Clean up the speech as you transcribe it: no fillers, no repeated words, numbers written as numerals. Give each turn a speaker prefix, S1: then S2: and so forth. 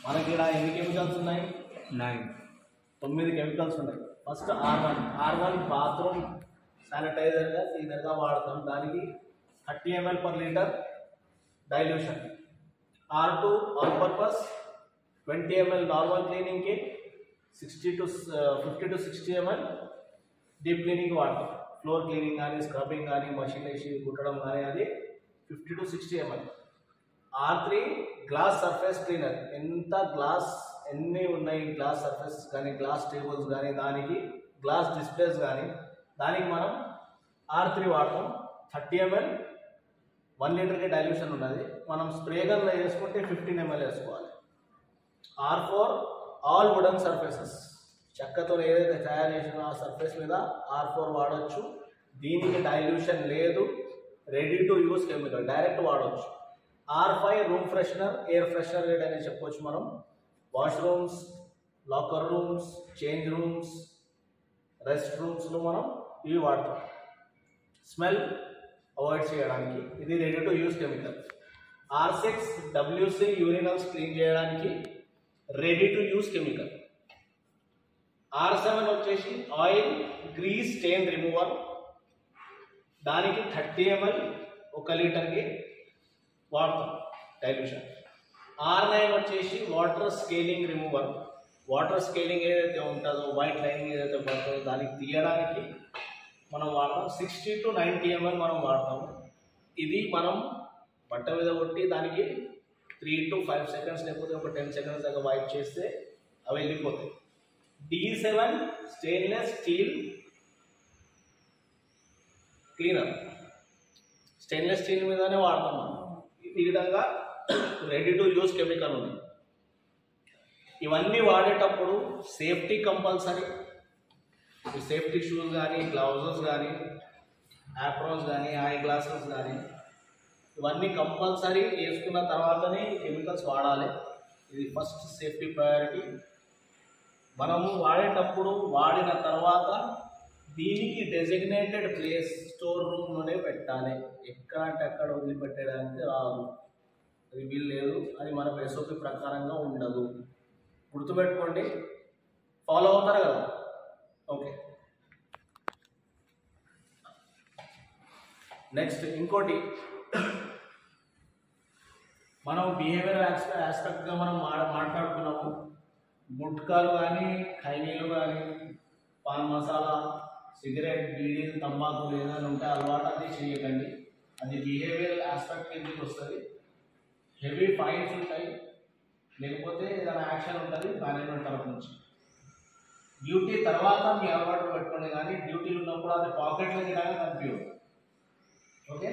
S1: మనకి ఇక్కడ ఎన్ని కెమికల్స్ ఉన్నాయి? 9 కెమికల్స్ ఉన్నాయి. ఫస్ట్ R1 బాత్రూమ్ శానిటైజర్గా క్లీనర్గా వాడతాం. దానికి 30 ml per liter dilution. R2 all purpose 20 ml normal క్లీనింగ్కి 50 to 60 ml డీప్ క్లీనింగ్ వాడతాం. ఫ్లోర్ క్లీనింగ్ కానీ స్క్రబ్బింగ్ కానీ మషిన్ వేసి కుట్టడం కానీ అది 50 to 60 ml. R3 glass surface cleaner. ఎన్ని ఉన్నాయి గ్లాస్ సర్ఫేస్ కానీ గ్లాస్ టేబుల్స్ కానీ దానికి గ్లాస్ డిస్ప్లేస్ కానీ దానికి మనం R3 వాడతాం. 30 ml 1 లీటర్కి డైల్యూషన్ ఉన్నది. మనం స్ప్రే గన్లో వేసుకుంటే 15 ml వేసుకోవాలి. R4 all wooden surfaces. చెక్కతో ఏదైతే తయారు చేసినా ఆ సర్ఫేస్ మీద R4 వాడవచ్చు. దీనికి డైల్యూషన్ లేదు, ready to use chemical, direct వాడవచ్చు. R5 room freshener, air freshener rate అనేది చెప్పవచ్చు. మనం washrooms, locker rooms, change rooms, rest రూమ్స్లో మనం ఇవి వాడతాం స్మెల్ అవాయిడ్ చేయడానికి. ఇది ready to use chemical. R6 WC urinals clean చేయడానికి ready to use chemical. R7 వచ్చేసి ఆయిల్ గ్రీస్ స్టెయిన్ రిమూవర్. దానికి 30 ml 1 లీటర్కి వాడతాం డైల్యూషన్. R9 వచ్చేసి water scaling remover. Water scaling ఏదైతే ఉంటుందో వైట్ లైనింగ్ ఏదైతే పడుతుందో దానికి తీయడానికి మనం వాడతాం. 60 to 90 ml మనం వాడతాం. ఇది మనం బట్ట మీద కొట్టి దానికి 3 to 5 seconds లేకపోతే ఒక 10 seconds దాకా వైప్ చేస్తే అవి వెళ్ళిపోతాయి. D7 stainless steel cleaner. Stainless steel మీదనే వాడతాం మనం. ఈ విధంగా రెడీ టు యూస్ కెమికల్ ఉంది. ఇవన్నీ వాడేటప్పుడు సేఫ్టీ కంపల్సరీ. సేఫ్టీ షూస్ కానీ గ్లౌజెస్ కానీ యాప్రాన్స్ కానీ ఐ గ్లాసెస్ కానీ ఇవన్నీ కంపల్సరీ వేసుకున్న తర్వాతనే కెమికల్స్ వాడాలి. ఇది ఫస్ట్ సేఫ్టీ ప్రయారిటీ. మనము వాడేటప్పుడు వాడిన తర్వాత దీనికి డెసిగ్నేటెడ్ ప్లేస్ స్టోర్ రూమ్లోనే పెట్టాలి. ఎక్కడ అంటే అక్కడ వదిలిపెట్టడానికి రాదు, అది వీలు లేదు. అది మన SOP ప్రకారంగా ఉండదు. గుర్తుపెట్టుకోండి, ఫాలో అవుతారు కదా. ఓకే, నెక్స్ట్ ఇంకోటి మనం బిహేవియర్ ఆస్పెక్ట్గా మనం మాట్లాడుకున్నాము. గుట్కాలు కానీ ఖైనీలు కానీ పాన్ మసాలా, సిగరెట్, బీడీలు, తంబాకులు ఏదైనా ఉంటే అలవాటు అది చేయకండి. అది బిహేవియర్ ఆస్పెక్ట్ కిందకి వస్తుంది. హెవీ ఫైన్స్ ఉంటాయి, లేకపోతే ఏదైనా యాక్షన్ ఉంటుంది మేనేజ్మెంట్ తరఫు నుంచి. డ్యూటీ తర్వాత మీ అలవాటు పెట్టుకోండి, కానీ డ్యూటీలు ఉన్నప్పుడు అది పాకెట్లోకి కానీ కనిపించదు. ఓకే.